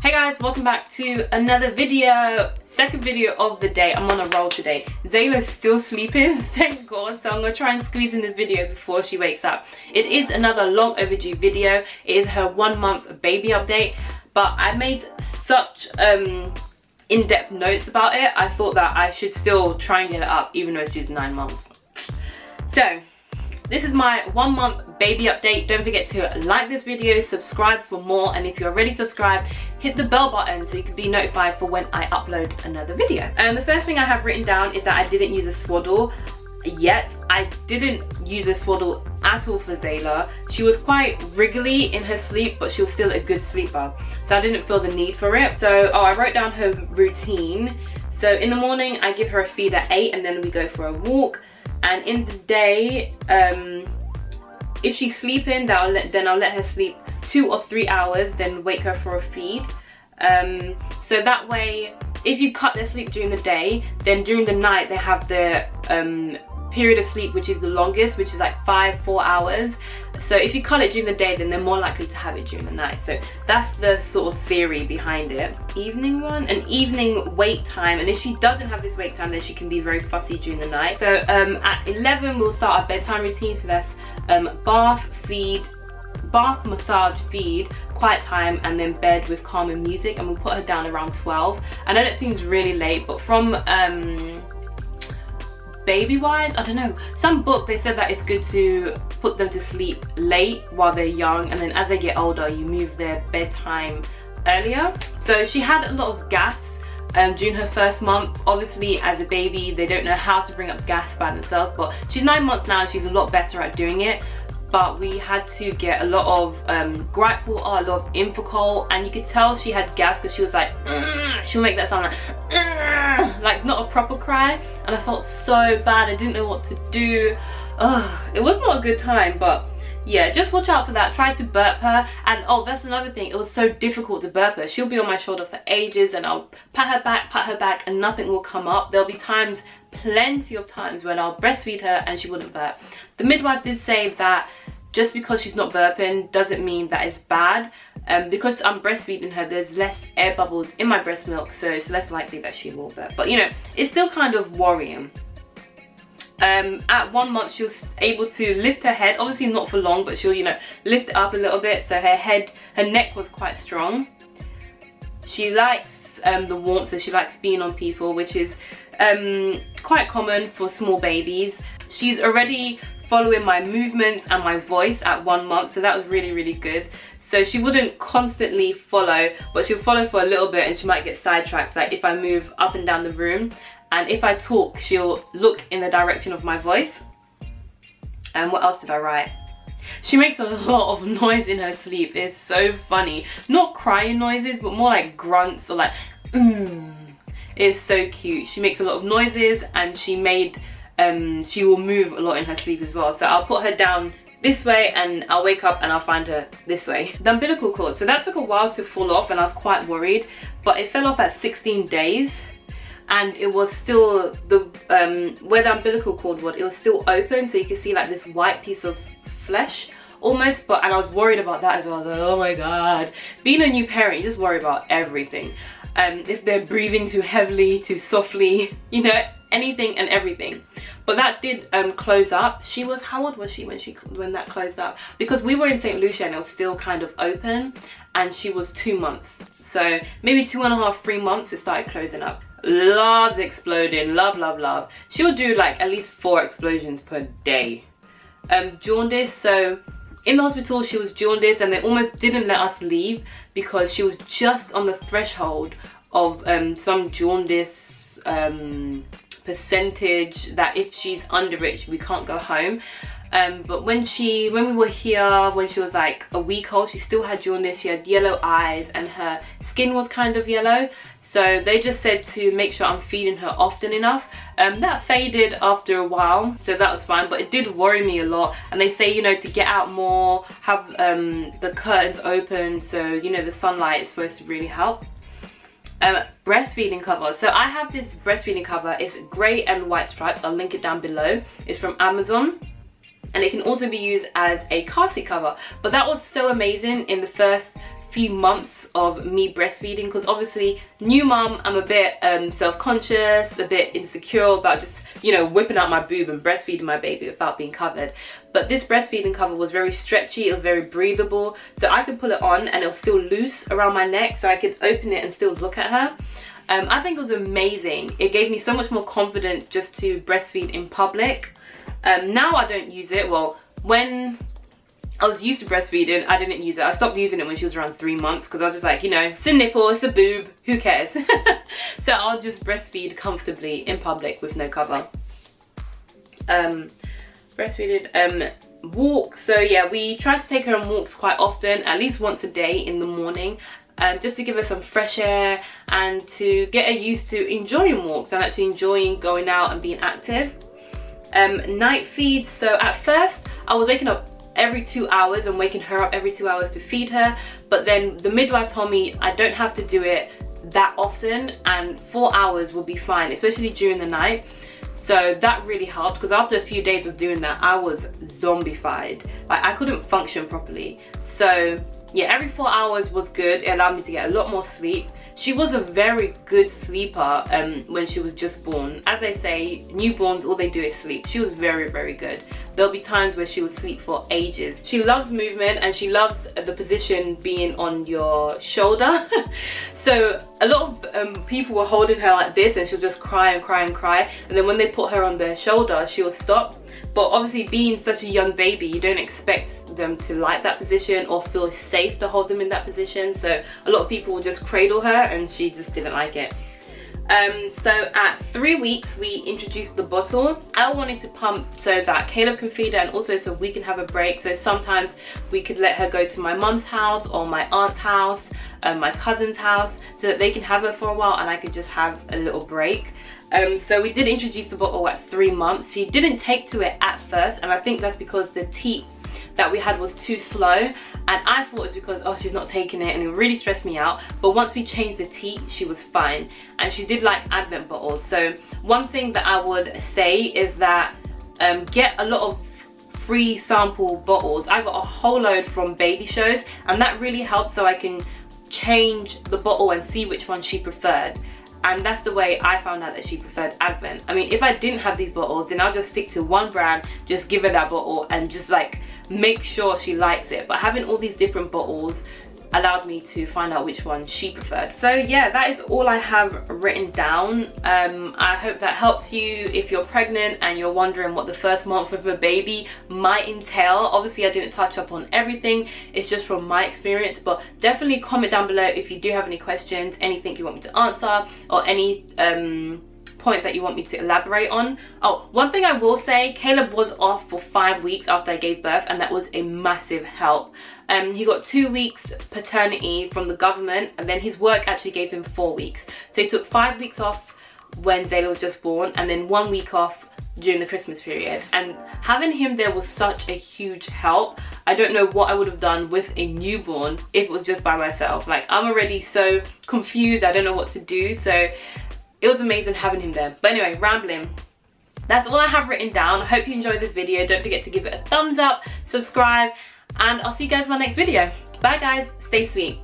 Hey guys, welcome back to another video. Second video of the day. I'm on a roll today. Zayla's still sleeping, thank God, so I'm gonna try and squeeze in this video before she wakes up. It is another long overdue video. It is her 1 month baby update, but I made such in-depth notes about it. I thought that I should still try and get it up even though she's 9 months. So this is my 1 month baby update. Don't forget to like this video, subscribe for more, and if you're already subscribed, hit the bell button so you can be notified for when I upload another video. And the first thing I have written down is that I didn't use a swaddle yet. I didn't use a swaddle at all for Zaylah. She was quite wriggly in her sleep, but she was still a good sleeper, so I didn't feel the need for it. So I wrote down her routine. So in the morning I give her a feed at 8 and then we go for a walk. And in the day, if she's sleeping, then I'll let her sleep 2 or 3 hours, then wake her for a feed. So that way, if you cut their sleep during the day, then during the night they have the period of sleep which is the longest, which is like 4 hours. So if you cut it during the day, then they're more likely to have it during the night. So that's the sort of theory behind it. Evening one, an evening wake time, and if she doesn't have this wake time, then she can be very fussy during the night. So at 11 we'll start our bedtime routine. So that's bath, massage, feed, quiet time, and then bed with calming music, and we'll put her down around 12. I know that seems really late, but from baby wise, I don't know, some book they said that it's good to put them to sleep late while they're young, and then as they get older you move their bedtime earlier. So she had a lot of gas during her first month. Obviously as a baby they don't know how to bring up gas by themselves, but she's 9 months now and she's a lot better at doing it. But we had to get a lot of gripe water, a lot of Infocol, and you could tell she had gas because she was like, she'll make that sound like not a proper cry, and I felt so bad. I didn't know what to do. It was not a good time, but yeah, just watch out for that. Try to burp her, and oh, that's another thing, it was so difficult to burp her. She'll be on my shoulder for ages and I'll pat her back and nothing will come up. There'll be times, plenty of times, when I'll breastfeed her and she wouldn't burp. The midwife did say that just because she's not burping doesn't mean that it's bad. Because I'm breastfeeding her, there's less air bubbles in my breast milk, so it's less likely that she will burp. But you know, it's still kind of worrying. At 1 month she was able to lift her head, obviously not for long, but she'll, you know, lift it up a little bit, so her neck was quite strong. She likes the warmth, so she likes being on people, which is quite common for small babies. She's already following my movements and my voice at 1 month, so that was really good. So she wouldn't constantly follow, but she'll follow for a little bit and she might get sidetracked, like if I move up and down the room, and if I talk she'll look in the direction of my voice. And what else did I write? She makes a lot of noise in her sleep. It's so funny. Not crying noises, but more like grunts or like It's so cute. She makes a lot of noises, and she will move a lot in her sleep as well. So I'll put her down this way and I'll wake up and I'll find her this way. The umbilical cord, so that took a while to fall off and I was quite worried, but it fell off at 16 days and it was still, where the umbilical cord was, it was still open, so you can see like this white piece of flesh almost. And I was worried about that as well. I was like, oh my god, being a new parent, you just worry about everything. If they're breathing too heavily, too softly, you know, anything and everything. But that did close up. She was, how old was she when that closed up? Because we were in St. Lucia and it was still kind of open, and she was 2 months. So maybe 2.5, 3 months it started closing up. Loves exploding, love. She'll do like at least 4 explosions per day. Jaundice, so in the hospital she was jaundiced and they almost didn't let us leave because she was just on the threshold of some jaundice percentage that if she's under it we can't go home. But when we were here, when she was like a week old, she still had jaundice. She had yellow eyes and her skin was kind of yellow, so they just said to make sure I'm feeding her often enough. That faded after a while, so that was fine, but it did worry me a lot. And they say, you know, to get out more, have the curtains open, so you know the sunlight is supposed to really help. Breastfeeding cover, so I have this breastfeeding cover. It's grey and white stripes. I'll link it down below. It's from Amazon, and it can also be used as a car seat cover. But that was so amazing in the first few months of me breastfeeding, because obviously new mum, I'm a bit self-conscious, a bit insecure about just, you know, whipping out my boob and breastfeeding my baby without being covered. But this breastfeeding cover was very stretchy, it was very breathable, so I could pull it on and it was still loose around my neck, so I could open it and still look at her. I think it was amazing. It gave me so much more confidence just to breastfeed in public. Now I don't use it. Well, when I was used to breastfeeding, I didn't use it. I stopped using it when she was around 3 months, because I was just like, you know, it's a nipple, it's a boob, who cares? So I'll just breastfeed comfortably in public with no cover. Breastfeeded. Walks. So yeah, we try to take her on walks quite often, at least once a day in the morning. Just to give her some fresh air and to get her used to enjoying walks and actually enjoying going out and being active. Night feeds. So at first I was waking up every 2 hours and waking her up every 2 hours to feed her, but then the midwife told me I don't have to do it that often and 4 hours will be fine, especially during the night. So that really helped, because after a few days of doing that I was zombified. Like, I couldn't function properly. So yeah, every 4 hours was good. It allowed me to get a lot more sleep. She was a very good sleeper when she was just born. As I say, newborns, all they do is sleep. She was very, very good. There'll be times where she would sleep for ages. She loves movement and she loves the position being on your shoulder. So a lot of people were holding her like this and she'll just cry and cry and cry. And then when they put her on their shoulder, she'll stop. But obviously, being such a young baby, you don't expect them to like that position or feel safe to hold them in that position. So a lot of people will just cradle her and she just didn't like it. So at 3 weeks, we introduced the bottle. I wanted to pump so that Caleb can feed her and also so we can have a break. So sometimes we could let her go to my mum's house or my aunt's house, my cousin's house, so that they can have her for a while and I could just have a little break. So we did introduce the bottle at 3 months. She didn't take to it at first, and I think that's because the teat that we had was too slow, and I thought it was because, oh, she's not taking it, and it really stressed me out. But once we changed the teat, she was fine, and she did like Advent bottles. So one thing that I would say is that get a lot of free sample bottles. I got a whole load from baby shows, and that really helped, so I can change the bottle and see which one she preferred. And that's the way I found out that she preferred Advent. I mean, if I didn't have these bottles, then I'll just stick to one brand, just give her that bottle and just like make sure she likes it. But having all these different bottles allowed me to find out which one she preferred. So yeah, that is all I have written down. I hope that helps you if you're pregnant and you're wondering what the first month of a baby might entail. Obviously I didn't touch up on everything, it's just from my experience, but definitely comment down below if you do have any questions, anything you want me to answer, or any point that you want me to elaborate on. Oh, one thing I will say, Caleb was off for 5 weeks after I gave birth, and that was a massive help. He got 2 weeks paternity from the government, and then his work actually gave him 4 weeks. So he took 5 weeks off when Zaylah was just born, and then 1 week off during the Christmas period. And having him there was such a huge help. I don't know what I would have done with a newborn if it was just by myself. Like, I'm already so confused, I don't know what to do. So it was amazing having him there. But anyway, rambling. That's all I have written down. I hope you enjoyed this video. Don't forget to give it a thumbs up, subscribe, and I'll see you guys in my next video. Bye guys, stay sweet.